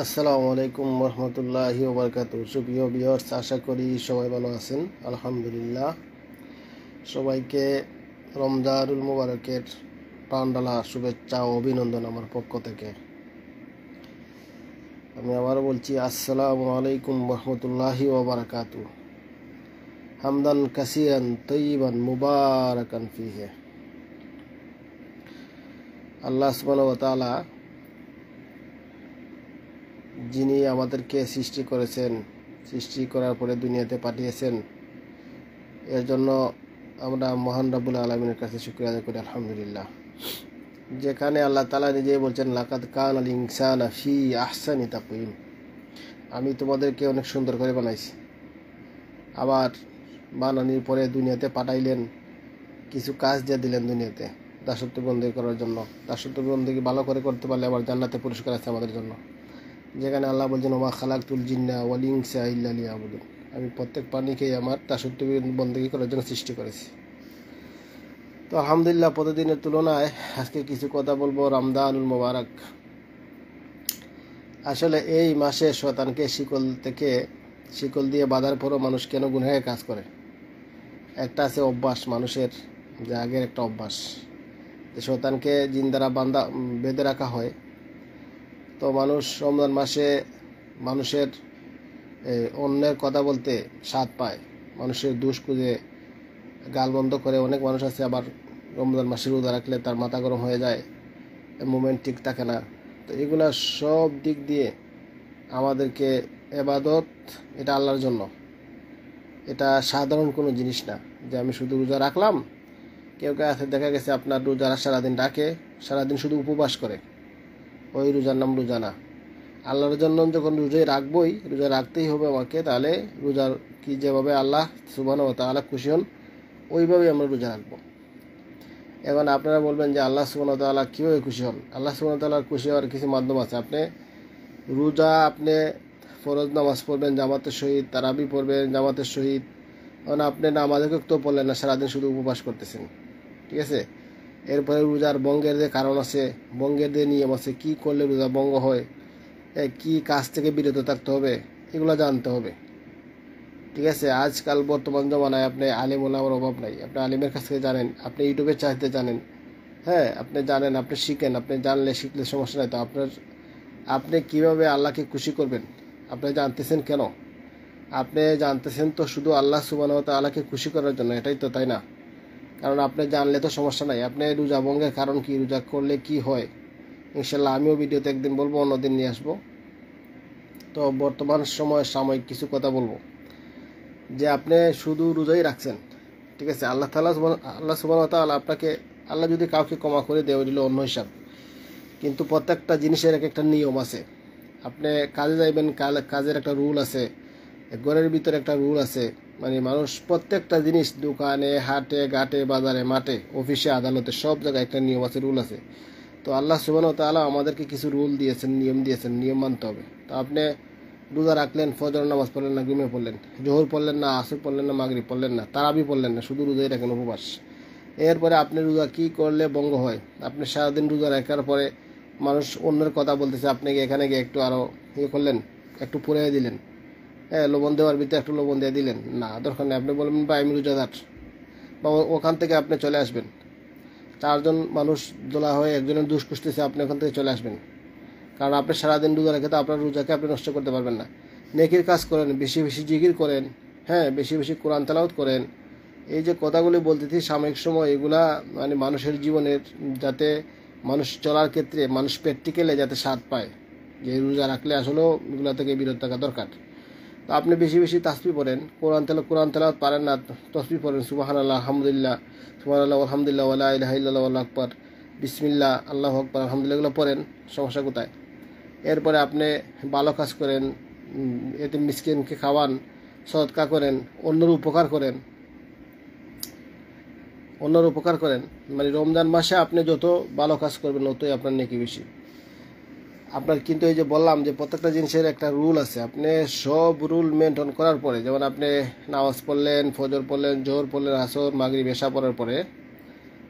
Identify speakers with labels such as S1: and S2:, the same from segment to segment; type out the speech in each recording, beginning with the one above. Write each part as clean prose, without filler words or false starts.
S1: আসসালামু আলাইকুম রহমতুল্লাহি ওবরকাতু। সুপ্রিয় ভিউয়ার্স, আশা করি সবাই ভালো আছেন। আলহামদুলিল্লাহ। সবাইকে রমজানুল মুবারকের প্রাণঢালা শুভেচ্ছা ও অভিনন্দন আমার পক্ষ থেকে। আমি আবারও বলছি আসসালামু আলাইকুম রহমতুল্লাহি ওবরকাতু। হামদান কাসিরান তৈবান মুবারাকান ফিহে। আল্লাহ সুবহানাহু ওয়া তাআলা যিনি আমাদেরকে সৃষ্টি করেছেন, সৃষ্টি করার পরে দুনিয়াতে পাঠিয়েছেন, এর জন্য আমরা মহান রাব্বুল আলামিনের কাছে শুকরিয়া আদায় করি আলহামদুলিল্লাহ। যেখানে আল্লাহ তাআলা নিজেই বলছেন লাকাদ কানাল ইনসানা ফি আহসানি তাকওয়িম, আমি তোমাদেরকে অনেক সুন্দর করে বানাইছি। আবার বানানোর পরে দুনিয়াতে পাঠাইলেন, কিছু কাজ দিয়ে দিলেন দুনিয়াতে দাসত্ব বন্দী করার জন্য। দাসত্ব বন্দী ভালো করে করতে পারলে আবার জান্নাতে পুরস্কার আছে আমাদের জন্য। যেখানে আল্লাহ বলছেন ওমা খালাকতুল জিন্না ওয়াল ইনসা ইল্লা লিয়াবুদুন, আমি প্রত্যেক প্রাণীকেই আমার দাসত্ব বন্দী করার জন্য সৃষ্টি করেছি। তো আলহামদুলিল্লাহ, প্রতিদিনের তুলনায় আজকে কিছু কথা বলবো রমজানুল মুবারক। আসলে এই মাসে শয়তানকে শিকল দিয়ে বাঁধার পরও মানুষ কেন গুনাহের কাজ করে? একটা আছে অভ্যাস মানুষের, যে আগের একটা অভ্যাস, যে শয়তানকে জিন দ্বারা বেঁধে রাখা হয়। তো মানুষ রমজান মাসে মানুষের অন্যের কথা বলতে স্বাদ পায়, মানুষের দোষ খুঁজে গাল বন্ধ করে। অনেক মানুষ আছে আবার রমজান মাসে রোজা রাখলে তার মাথা গরম হয়ে যায়, মুভমেন্ট ঠিক থাকে না। তো এগুলা সব দিক দিয়ে আমাদেরকে এবাদত, এটা আল্লাহর জন্য, এটা সাধারণ কোনো জিনিস না যে আমি শুধু রোজা রাখলাম। কেউ কেউ আছে দেখা গেছে আপনার রোজারা সারাদিন ডাকে, সারাদিন শুধু উপবাস করে, ওই রোজার নাম রোজা না। আল্লাহর জন্য যখন রোজাই রাখবই, রোজা রাখতেই হবে আমাকে, তাহলে রোজার কি যেভাবে আল্লাহ সুবহানাহু ওয়া তাআলা খুশি হন ওইভাবেই আমরা রোজা রাখবো। এখন আপনারা বলবেন যে আল্লাহ সুবহানাহু ওয়া তাআলা কীভাবে খুশি হন? আল্লাহ সুবহানাহু ওয়া তাআলার খুশি হওয়ার কিছু মাধ্যম আছে। আপনি ফরজ নামাজ পড়বেন জামাতের সহিত, তারাবি পড়বেন জামাতের সহিত। কারণ আপনি নামাজকে তো পড়লেন না, সারাদিন শুধু উপবাস করতেছেন, ঠিক আছে? এরপরে রোজার ভঙ্গের যে কারণ আছে, ভঙ্গের যে নিয়ম আছে, কি করলে রোজা ভঙ্গ হয়, কি কাজ থেকে বিরত থাকতে হবে, এগুলো জানতে হবে, ঠিক আছে? আজকাল বর্তমান জমানায় আপনি আলিম ওলামার অভাব নাই। আপনি আলিমের কাছ থেকে জানেন, আপনি ইউটিউবে চাইতে জানেন, হ্যাঁ আপনি জানেন, আপনি শিখেন। আপনি জানলে শিখলে সমস্যা নাই। তো আপনি কিভাবে আল্লাহকে খুশি করবেন আপনি জানতেছেন কেন? আপনি জানতেছেন তো শুধু আল্লাহ সুবহানাহু ওয়া তাআলাকে খুশি করার জন্য, এটাই তো, তাই না? কারণ আপনি জানলে তো সমস্যা নাই। আপনি রোজা ভঙ্গের কারণ কি, রোজা করলে কি হয়, ইনশাল্লাহ আমিও ভিডিওতে একদিন বলবো, অন্যদিন নিয়ে আসবো। তো বর্তমান সময় সাময়িক কিছু কথা বলবো, যে আপনি শুধু রোজাই রাখছেন, ঠিক আছে? আল্লাহ সুবহানাহু ওয়া তাআলা আপনাকে, আল্লাহ যদি কাউকে ক্ষমা করে দেয় ওই দিল অন্য হিসাব, কিন্তু প্রত্যেকটা জিনিসের এক একটা নিয়ম আছে। আপনি কাজে যাইবেন, কাজের একটা রুল আছে, ঘরের ভিতরে একটা রুল আছে। মানে মানুষ প্রত্যেকটা জিনিস, দোকানে, হাটে, ঘাটে, বাজারে, মাঠে, অফিসে, আদালতে, সব জায়গায় একটা নিয়ম আছে, রুল আছে। তো আল্লাহ সুবহানাহু ওয়া তাআলা আমাদেরকে কিছু রুল দিয়েছেন, নিয়ম দিয়েছেন, নিয়ম মানতে হবে। তো আপনি রোজা রাখলেন, ফজর নামাজ পড়লেন না, ঘুমিয়ে পড়লেন, জোহর পড়লেন না, আসর পড়লেন না, মাগরিব পড়লেন না, তারাবি পড়লেন না, শুধু রোজাই রাখেন, উপবাস। এরপরে আপনি রোজা কি করলে ভঙ্গ হয়? আপনি সারাদিন রোজা রাখার পরে মানুষ অন্যের কথা বলতেছে, আপনি এখানে গিয়ে একটু আরও ইয়ে করলেন, একটু পুড়িয়ে দিলেন, হ্যাঁ লবণ দেওয়ার ভিতরে একটু লবণ দিয়ে দিলেন, না দরকার নেই। আপনি বলবেন ভাই আমি রোজাদার, বা ওখান থেকে আপনি চলে আসবেন। চারজন মানুষ দোলা হয়ে একজনের দুষ খুঁজতেছে, আপনি ওখান থেকে চলে আসবেন। কারণ আপনি সারাদিন রোজা রেখে তো আপনার রোজাকে আপনি নষ্ট করতে পারবেন না। নেকির কাজ করেন, বেশি বেশি জিকির করেন, হ্যাঁ বেশি বেশি কোরআন তেলাওয়াত করেন। এই যে কথাগুলি বলতেছি সাময়িক সময়, এগুলা মানে মানুষের জীবনের, যাতে মানুষ চলার ক্ষেত্রে মানুষ প্র্যাকটিক্যালে যাতে স্বাদ পায়, যে রোজা রাখলে আসলেও এগুলা থেকে বিরত থাকা দরকার। তো আপনি বেশি বেশি তাসবিহ পড়েন, কোরআন তেলাওয়াত পারেন না, তাসবিহ পড়েন, সুবহানাল্লাহ, আলহামদুলিল্লাহ, সুবহানাল্লাহ, আলহামদুলিল্লাহ, ওয়ালা ইলাহা ইল্লাল্লাহ, আল্লাহু আকবার, বিসমিল্লাহ, আল্লাহু আকবার, আলহামদুলিল্লাহ, এগুলো পড়েন, সমস্যা কোথায়? এরপরে আপনি ভালো কাজ করেন, এতিম মিসকিনকে খাওয়ান, সদকা করেন, অন্যের উপকার করেন। মানে রমজান মাসে আপনি যত ভালো কাজ করবেন ততই আপনার নেকি বেশি। আপনার কিন্তু এই যে বললাম যে প্রত্যেকটা জিনিসের একটা রুল আছে, আপনি সব রুল মেনটেন করার পরে, যেমন আপনি নামাজ পড়লেন, ফজর পড়লেন, জোহর পড়লেন, আসর, মাগরিব, এশা পড়ার পরে,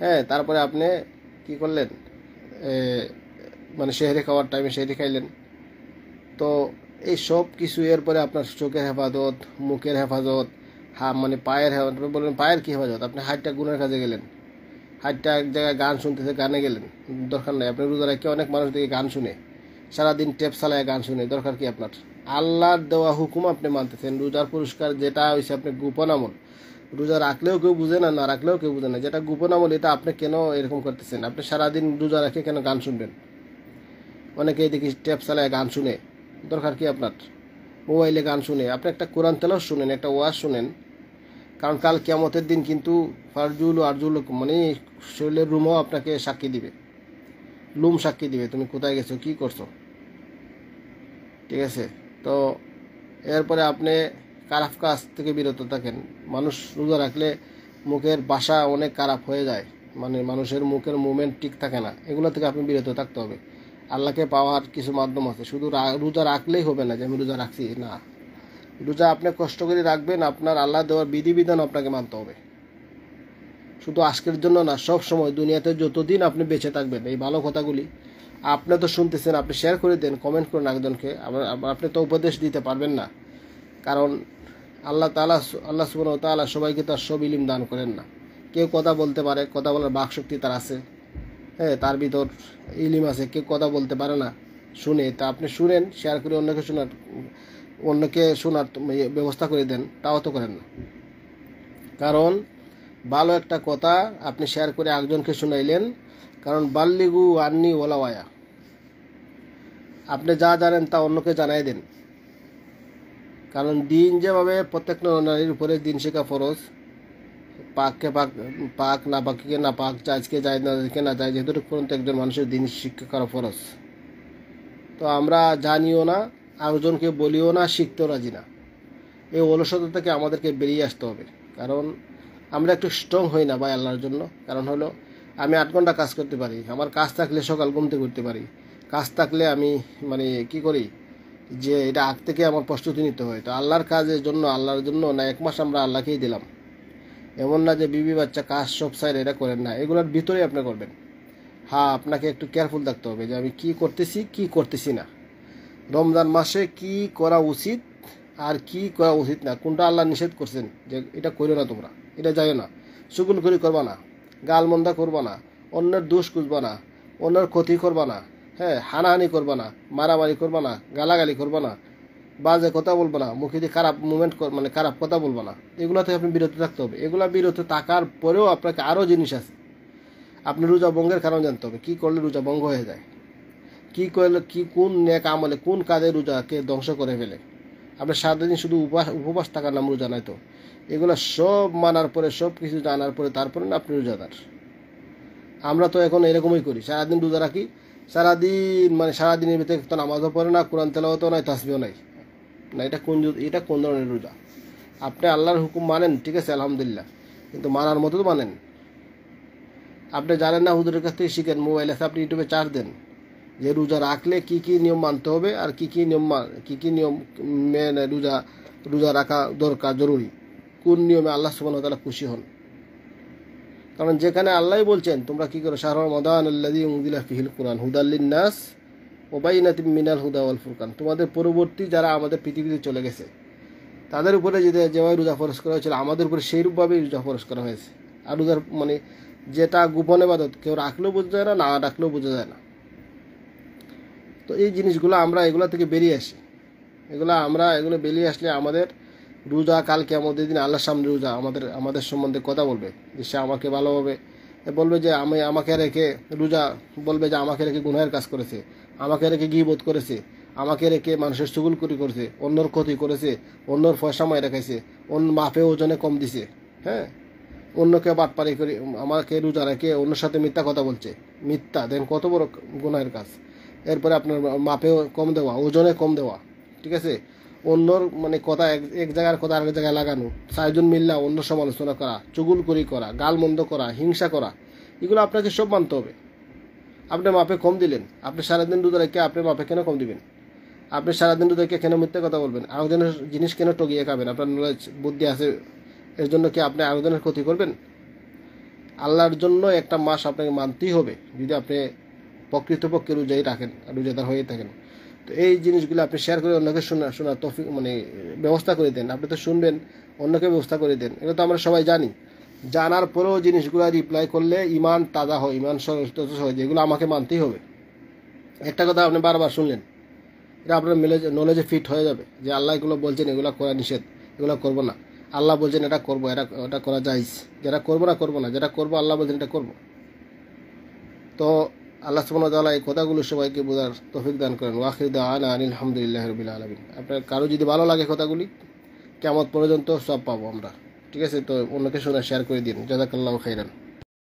S1: হ্যাঁ তারপরে আপনি কি করলেন, মানে সেহরি খাওয়ার টাইমে সেহরি খাইলেন, তো এই সব কিছু এরপরে আপনার চোখের হেফাজত, মুখের হেফাজত, মানে পায়ের হেফাজত। বলবেন পায়ের কী হেফাজত? আপনি হাইটটা গুণের কাজে গেলেন, হাইটটা এক জায়গায় গান শুনতেছে, গানে গেলেন, দরকার নেই। আপনি রোজা রেখে অনেক মানুষ দেখে গান শুনে, সারাদিন টেপ চালায় গান শুনে, দরকার কি আপনার? আল্লাহর দেওয়া হুকুম আপনি মানতেছেন। রোজার পুরস্কার যেটা হয়েছে আপনি গোপন আমল, রোজা রাখলেও কেউ বুঝে না, না রাখলেও কেউ বুঝে না। যেটা গোপন আমল এটা আপনি কেন এরকম করতেছেন? আপনি সারাদিন রোজা রেখে কেন গান শুনবেন? অনেকেই দেখি টেপ চালায় গান শুনে, দরকার কি আপনার? মোবাইলে গান শুনে আপনি একটা কোরআন তেলাওয়াত শুনেন, একটা ওয়াজ শুনেন। কারণ কাল কিয়ামতের দিন কিন্তু ফারজুল ও আরজুল, মানে শরীরের রুমও আপনাকে সাক্ষী দিবে, লুম সাক্ষী দিবে তুমি কোথায় গেছো, কি করছো। ঠিক আছে? তো এরপরে আপনি খারাপ কাজ থেকে বিরত থাকেন। মানুষ রোজা রাখলে মুখের ভাষা অনেক খারাপ হয়ে যায়, মানে মানুষের মুখের মুভমেন্ট ঠিক থাকে না, এগুলো থেকে আপনি বিরত থাকতে হবে। আল্লাহকে পাওয়ার কিছু মাধ্যম আছে, শুধু রোজা রাখলেই হবে না যে আমি রোজা রাখছি, না। রোজা আপনি কষ্ট করে রাখবেন, আপনার আল্লাহ দেওয়ার বিধিবিধান আপনাকে মানতে হবে। শুধু আজকের জন্য না, সব সময় দুনিয়াতে যতদিন আপনি বেঁচে থাকবেন এই ভালো কথাগুলি আপনি তো শুনতেছেন, আপনি শেয়ার করে দেন, কমেন্ট করুন একজনকে। আপনি তো উপদেশ দিতে পারবেন না, কারণ আল্লাহ সুবহানাহু ওয়া তাআলা সবাইকে তার সব ইলম দান করেন না। কেউ কথা বলতে পারে, কথা বলার বাকশক্তি তার আছে, হ্যাঁ, তার ভিতর ইলিম আছে। কেউ কথা বলতে পারে না, শুনে। তা আপনি শুনেন, শেয়ার করে অন্যকে শোনার ব্যবস্থা করে দেন, তাও তো করেন না। কারণ ভালো একটা কথা আপনি শেয়ার করে একজনকে শুনাইলেন, কারণ বাল্লিগু আন্নি ওলাওয়ায়া, আপনি যা জানেন তা অন্যকে জানাই দেন। কারণ দিন যেভাবে প্রত্যেক নারীর উপরে দিন শেখা ফরজ, পাককে পাক না পাককে না পাক, জাজকে যায় না জাজকে না যায়, যেহেতু পর্যন্ত একজন মানুষের দিন শিক্ষা করা ফরজ। তো আমরা জানিও না, আরেকজনকে বলিও না, শিখতেও রাজি না। এই অলসতা থেকে আমাদেরকে বেরিয়ে আসতে হবে। কারণ আমরা একটু স্ট্রং হই না ভাই আল্লাহর জন্য। কারণ হলো আমি 8 ঘন্টা কাজ করতে পারি, আমার কাজ থাকলে সকাল ঘুম থেকে উঠতে পারি, কাজ থাকলে আমি মানে কি করি যে এটা আগ থেকে আমার প্রস্তুতি নিতে হয়। তো আল্লাহর কাজের জন্য, আল্লাহর জন্য না 1 মাস আমরা আল্লাহকেই দিলাম। এমন না যে বিবি বাচ্চা কাজ সব সাইড এটা করেন না, এগুলোর ভিতরেই আপনি করবেন। হ্যাঁ, আপনাকে একটু কেয়ারফুল থাকতে হবে যে আমি কি করতেছি কি করতেছি না, রমজান মাসে কি করা উচিত আর কি করা উচিত না, কোনটা আল্লাহ নিষেধ করছেন যে এটা করো না, তোমরা এটা যাইও না, চুগলখড়ি করবা না, গালমন্দা করবা না, অন্যের দোষ খুঁজবা না, অন্যের ক্ষতি করবা না, হ্যাঁ, হানাহানি করবা না, মারামারি করবা না, গালাগালি করবা না, বাজে কথা বলবো না, মুখে দিয়ে খারাপ মুভমেন্ট মানে খারাপ কথা বলবো না। এগুলো থেকে আপনি বিরত থাকতে হবে। এগুলা বিরত থাকার পরেও আপনাকে আরও জিনিস আছে, আপনি রোজা ভঙ্গের কারণ জানতে হবে, কী করলে রোজা ভঙ্গ হয়ে যায়, কী করলে কি, কোন নেক আমলে কোন কাজে রোজাকে ধ্বংস করে ফেলে। আপনি সারাদিন শুধু উপবাস থাকার নাম রোজা নয় তো। এগুলো সব মানার পরে, সব কিছু জানার পরে তারপরে না আপনি রোজাদার। আমরা তো এখন এরকমই করি, সারাদিন রোজা রাখি, সারাদিন মানে সারাদিনের ভিতরে তো নামাজও পড়ে না, কোরআন তেলাওয়াতও নাই, তাসবিহও নাই। না, এটা কোন ধরনের রোজা? আপনি আল্লাহর হুকুম মানেন, ঠিক আছে, আলহামদুলিল্লাহ, কিন্তু মানার মতো তো মানেন। আপনি জানেন না, হুজুরের কাছ থেকে শিখেন, মোবাইল আছে, আপনি ইউটিউবে চার্জ দেন যে রোজা রাখলে কি কি নিয়ম মানতে হবে আর কি কি নিয়ম মেনে রোজা রাখা দরকার, জরুরি, কোন নিয়মে আল্লাহ সুবহানাহু ওয়া তাআলা খুশি হন। কারণ যেখানে আল্লাহই বলছেন তোমরা কি করো, শাহরু রমাদান আল্লাযী উনজিলা ফীহিল কুরআন হুদাল লিন-নাস ওয়া বাইয়িনাতিম মিনাল হুদা ওয়াল ফুরকান। তোমাদের পরবর্তী যারা আমাদের পৃথিবীতে চলে গেছে তাদের উপরে যেভাবে রোজা ফরজ করা হয়েছিল, আমাদের উপরে সেইরূপভাবেই রোজা ফরজ করা হয়েছে। আর রোজার মানে যেটা গোপন ইবাদত, কেউ রাখলেও বোঝা যায় না, না রাখলেও বোঝা যায় না। তো এই জিনিসগুলো আমরা এগুলো থেকে বেরিয়ে আসি, এগুলো বেরিয়ে আসলে আমাদের রোজা কালকে আমাদের দিন আল্লাহর সামনে রোজা আমাদের সম্বন্ধে কথা বলবে, যে সে আমাকে ভালোভাবে বলবে, যে আমাকে রেখে রোজা বলবে যে আমাকে রেখে গুনাহের কাজ করেছে, আমাকে রেখে গীবত করেছে, আমাকে রেখে মানুষের চুগলখড়ি করেছে, অন্যর ক্ষতি করেছে, অন্যর ফয়সামায় রেখেছে, অন্য মাপে ওজনে কম দিছে, হ্যাঁ, অন্যকে বাটপারি করে আমাকে রোজা রেখে অন্যের সাথে মিথ্যা কথা বলছে। মিথ্যা দেন কত বড় গুনাহের কাজ। এরপরে আপনার মাপেও কম দেওয়া, ওজনে কম দেওয়া, ঠিক আছে, অন্যর মানে কথা এক জায়গার কথা আরেক জায়গায় লাগানো, 4 জন মিল্লা অন্য সমালোচনা করা, চুগলখড়ি করা, গালমন্দ করা, হিংসা করা, এগুলো আপনাকে সব মানতে হবে। আপনি মাপে কম দিলেন, আপনি সারাদিন রোজা রেখে আপনি মাপে কেন কম দিবেন? আপনি সারাদিন রোজা রেখে কেন মিথ্যা কথা বলবেন? আরেকজনের জিনিস কেন টগিয়ে খাবেন? আপনার নলেজ বুদ্ধি আছে এর জন্য কি আপনি আরেকজনের ক্ষতি করবেন? আল্লাহর জন্য একটা মাস আপনাকে মানতেই হবে যদি আপনি প্রকৃতপক্ষে রোজাই রাখেন, রোজাদার হয়ে থাকেন। তো তো এই জিনিসগুলো আপনি শেয়ার করে অন্যকে শোনার তৌফিক মানে ব্যবস্থা করে দেন। আপনি তো শুনবেন, অন্যকে ব্যবস্থা করে দেন, এগুলো তো আমরা সবাই জানি। জানার পরেও জিনিসগুলো রিপ্লাই করলে ইমান তাজা হয়, ইমান সচেষ্ট হয়, যেগুলো আমাকে মানতেই হবে। একটা কথা আপনি বারবার শুনলেন, এটা আপনার নলেজে ফিট হয়ে যাবে যে আল্লাহ এগুলো বলছেন, এগুলো করা নিষেধ, এগুলো করবো না। আল্লাহ বলছেন এটা করবো, এটা করা যাইজ, যেটা করবো না, যেটা করবো আল্লাহ বলছেন এটা করবো। তো আল্লাহ সুবহানাহু ওয়া তাআলা এই কথাগুলো সবাইকে বোঝার তৌফিক দান করেন। ওয়াখির দাওয়ানা আনিল হামদুলিল্লাহি রাব্বিল আলামিন। আপনার কারো যদি ভালো লাগে কথাগুলি, কিয়ামত পর্যন্ত সব পাবো আমরা। ঠিক আছে, তো অন্যকে শোনা শেয়ার করে দিন। জাযাকাল্লাহু খাইরান।